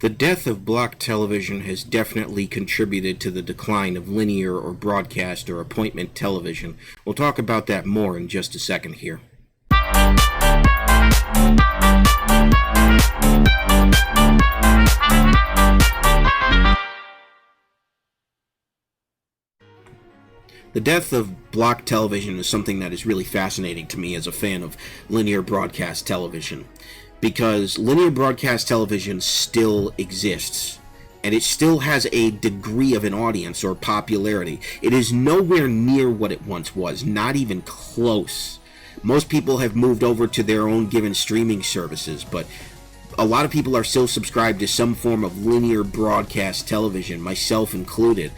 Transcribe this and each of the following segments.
The death of block television has definitely contributed to the decline of linear or broadcast or appointment television. We'll talk about that more in just a second here. The death of block television is something that is really fascinating to me as a fan of linear broadcast television, because linear broadcast television still exists, and it still has a degree of an audience or popularity. It is nowhere near what it once was, not even close. Most people have moved over to their own given streaming services, but a lot of people are still subscribed to some form of linear broadcast television, myself included.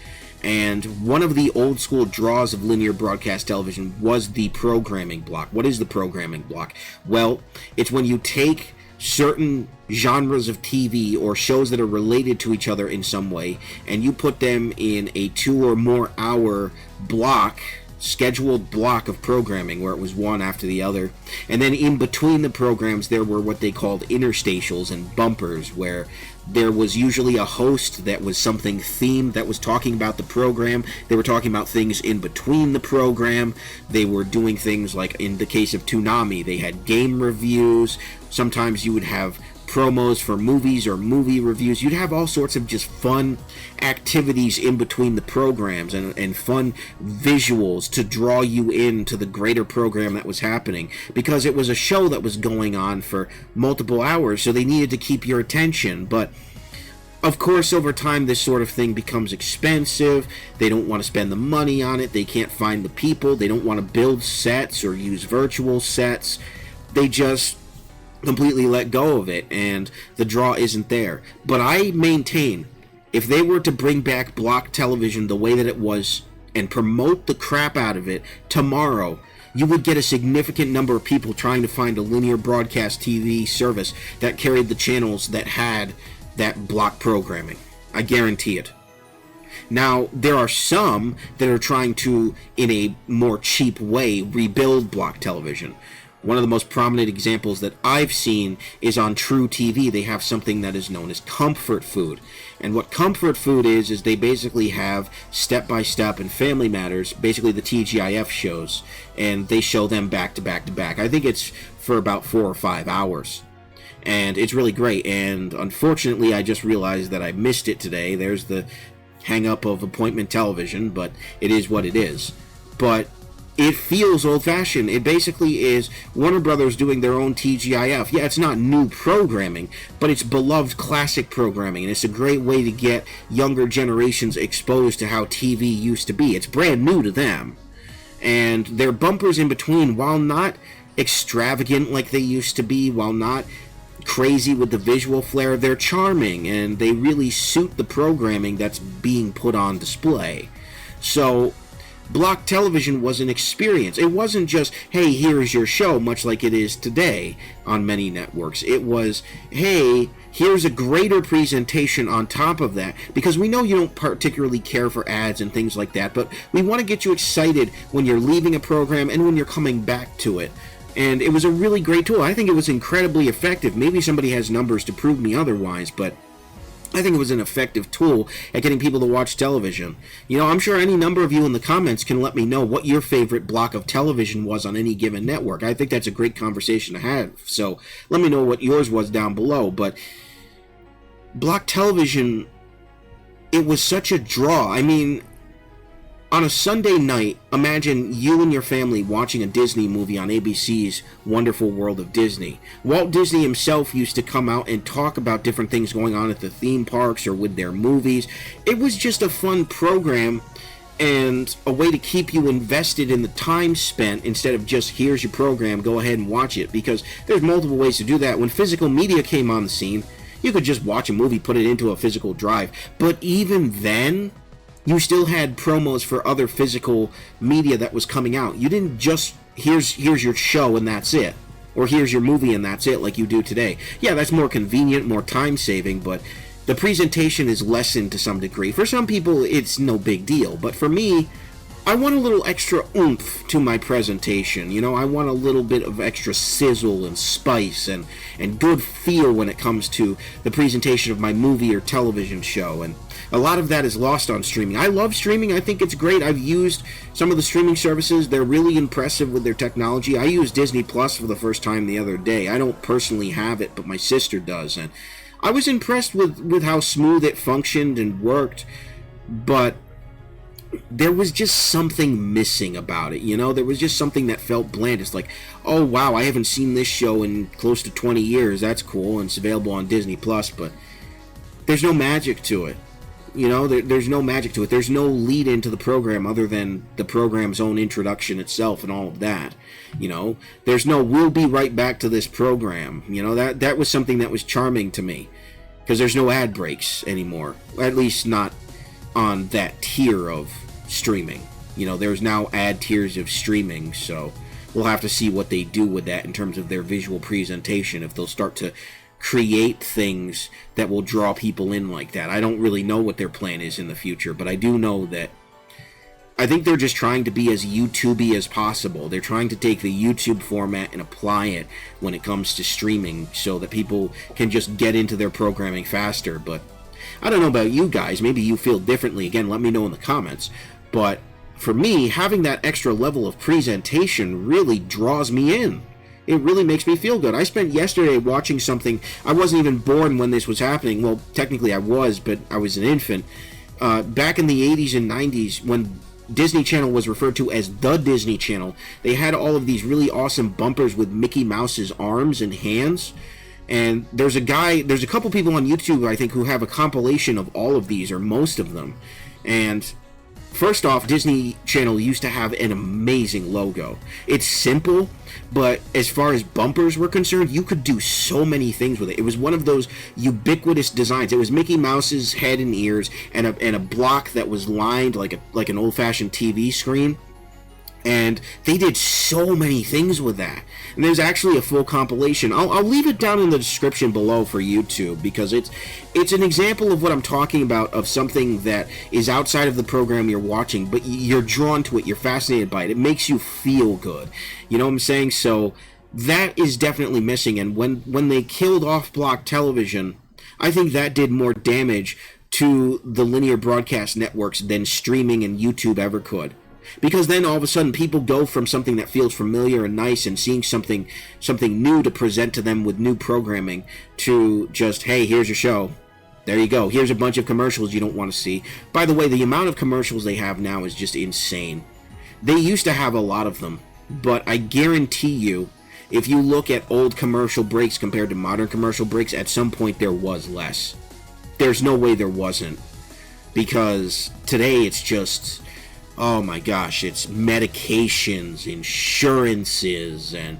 And one of the old school draws of linear broadcast television was the programming block. What is the programming block? Well, it's when you take certain genres of TV or shows that are related to each other in some way, and you put them in a 2 or more hour block, scheduled block of programming where it was one after the other. And then in between the programs there were what they called interstitials and bumpers, where there was usually a host that was something themed that was talking about the program. They were talking about things in between the program. They were doing things like, in the case of Toonami, they had game reviews. Sometimes you would have promos for movies or movie reviews. You'd have all sorts of just fun activities in between the programs and fun visuals to draw you into the greater program that was happening, because it was a show that was going on for multiple hours, so they needed to keep your attention. But of course, over time, this sort of thing becomes expensive. They don't want to spend the money on it. They can't find the people. They don't want to build sets or use virtual sets. They just completely let go of it, and the draw isn't there. But I maintain, if they were to bring back block television the way that it was and promote the crap out of it tomorrow, you would get a significant number of people trying to find a linear broadcast TV service that carried the channels that had that block programming. I guarantee it. Now, there are some that are trying to, in a more cheap way, rebuild block television. One of the most prominent examples that I've seen is on True TV. They have something that is known as Comfort Food. And what Comfort Food is they basically have Step by Step and Family Matters, basically the TGIF shows, and they show them back to back to back. I think it's for about 4 or 5 hours. And it's really great. And unfortunately, I just realized that I missed it today. There's the hang-up of appointment television, but it is what it is. But it feels old-fashioned. It basically is Warner Brothers doing their own TGIF. Yeah, it's not new programming, but it's beloved classic programming, and it's a great way to get younger generations exposed to how TV used to be. It's brand new to them. And their bumpers in between, while not extravagant like they used to be, while not crazy with the visual flair, they're charming, and they really suit the programming that's being put on display. So block television was an experience. It wasn't just, hey, here's your show, much like it is today on many networks. It was, hey, here's a greater presentation on top of that, because we know you don't particularly care for ads and things like that, but we want to get you excited when you're leaving a program and when you're coming back to it. And it was a really great tool. I think it was incredibly effective. Maybe somebody has numbers to prove me otherwise, but I think it was an effective tool at getting people to watch television. You know, I'm sure any number of you in the comments can let me know what your favorite block of television was on any given network. I think that's a great conversation to have. So let me know what yours was down below. But block television, it was such a draw. I mean, on a Sunday night, imagine you and your family watching a Disney movie on ABC's Wonderful World of Disney. Walt Disney himself used to come out and talk about different things going on at the theme parks or with their movies. It was just a fun program and a way to keep you invested in the time spent instead of just, here's your program, go ahead and watch it. Because there's multiple ways to do that. When physical media came on the scene, you could just watch a movie, put it into a physical drive. But even then, you still had promos for other physical media that was coming out. You didn't just, here's your show and that's it, or here's your movie and that's it, like you do today. Yeah, that's more convenient, more time-saving, but the presentation is lessened to some degree. For some people, it's no big deal, but for me, I want a little extra oomph to my presentation. You know, I want a little bit of extra sizzle and spice and good feel when it comes to the presentation of my movie or television show. And a lot of that is lost on streaming. I love streaming. I think it's great. I've used some of the streaming services. They're really impressive with their technology. I used Disney Plus for the first time the other day. I don't personally have it, but my sister does. And I was impressed with how smooth it functioned and worked. But there was just something missing about it, you know? There was just something that felt bland. It's like, oh, wow, I haven't seen this show in close to 20 years. That's cool, and it's available on Disney+, but there's no magic to it. You know, there's no magic to it. There's no lead into the program other than the program's own introduction itself and all of that. You know, there's no, we'll be right back to this program. You know, that was something that was charming to me, because there's no ad breaks anymore, at least not on that tier of streaming. You know, there's now ad tiers of streaming, so we'll have to see what they do with that in terms of their visual presentation, if they'll start to create things that will draw people in like that. I don't really know what their plan is in the future, but I do know that I think they're just trying to be as YouTube-y as possible. They're trying to take the YouTube format and apply it when it comes to streaming so that people can just get into their programming faster. But I don't know about you guys. Maybe you feel differently. Again, let me know in the comments. But for me, having that extra level of presentation really draws me in. It really makes me feel good. I spent yesterday watching something. I wasn't even born when this was happening. Well, technically I was, but I was an infant. Back in the 80s and 90s, when Disney Channel was referred to as the Disney Channel, they had all of these really awesome bumpers with Mickey Mouse's arms and hands. And there's a couple people on YouTube, I think, who have a compilation of all of these, or most of them. And first off, Disney Channel used to have an amazing logo. It's simple, but as far as bumpers were concerned, you could do so many things with it. It was one of those ubiquitous designs. It was Mickey Mouse's head and ears, and a block that was lined like an old-fashioned TV screen. And they did so many things with that. And there's actually a full compilation. I'll leave it down in the description below for YouTube, because it's an example of what I'm talking about, of something that is outside of the program you're watching, but you're drawn to it, you're fascinated by it. It makes you feel good. You know what I'm saying? So that is definitely missing. And when they killed off block television, I think that did more damage to the linear broadcast networks than streaming and YouTube ever could. Because then all of a sudden people go from something that feels familiar and nice and seeing something new to present to them with new programming, to just, hey, here's your show. There you go. Here's a bunch of commercials you don't want to see. By the way, the amount of commercials they have now is just insane. They used to have a lot of them, but I guarantee you, if you look at old commercial breaks compared to modern commercial breaks, at some point there was less. There's no way there wasn't. Because today it's just, oh my gosh, it's medications, insurances, and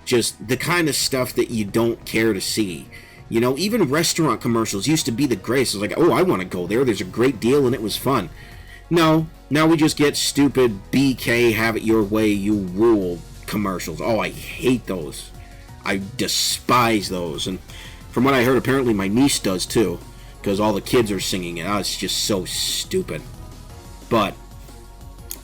just the kind of stuff that you don't care to see. You know, even restaurant commercials used to be the greatest. It was like, oh, I want to go there. There's a great deal, and it was fun. No, now we just get stupid BK, have it your way, you rule commercials. Oh, I hate those. I despise those. And from what I heard, apparently my niece does too, because all the kids are singing it. Oh, it's just so stupid. But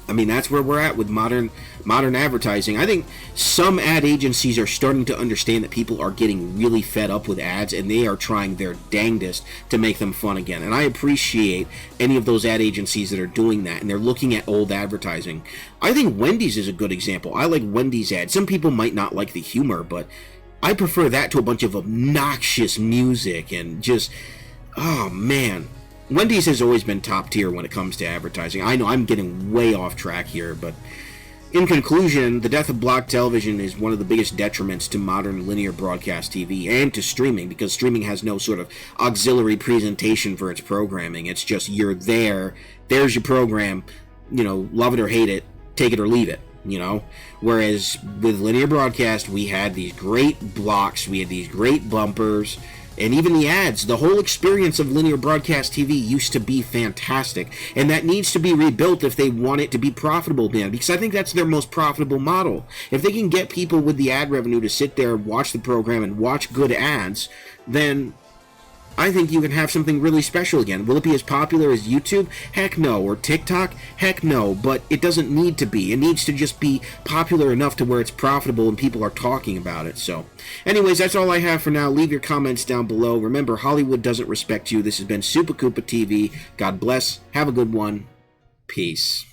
I mean, that's where we're at with modern advertising. I think some ad agencies are starting to understand that people are getting really fed up with ads, and they are trying their dangdest to make them fun again. And I appreciate any of those ad agencies that are doing that, and they're looking at old advertising. I think Wendy's is a good example. I like Wendy's ads. Some people might not like the humor, but I prefer that to a bunch of obnoxious music and just, oh man. Wendy's has always been top tier when it comes to advertising. I know I'm getting way off track here, but in conclusion, the death of block television is one of the biggest detriments to modern linear broadcast TV and to streaming, because streaming has no sort of auxiliary presentation for its programming. It's just, you're there, there's your program, you know, love it or hate it, take it or leave it, you know? Whereas with linear broadcast, we had these great blocks, we had these great bumpers, and even the ads. The whole experience of linear broadcast TV used to be fantastic, and that needs to be rebuilt if they want it to be profitable, man, because I think that's their most profitable model. If they can get people with the ad revenue to sit there and watch the program and watch good ads, then I think you can have something really special again. Will it be as popular as YouTube? Heck no. Or TikTok? Heck no. But it doesn't need to be. It needs to just be popular enough to where it's profitable and people are talking about it. So, anyways, that's all I have for now. Leave your comments down below. Remember, Hollywood doesn't respect you. This has been Super Koopa TV. God bless. Have a good one. Peace.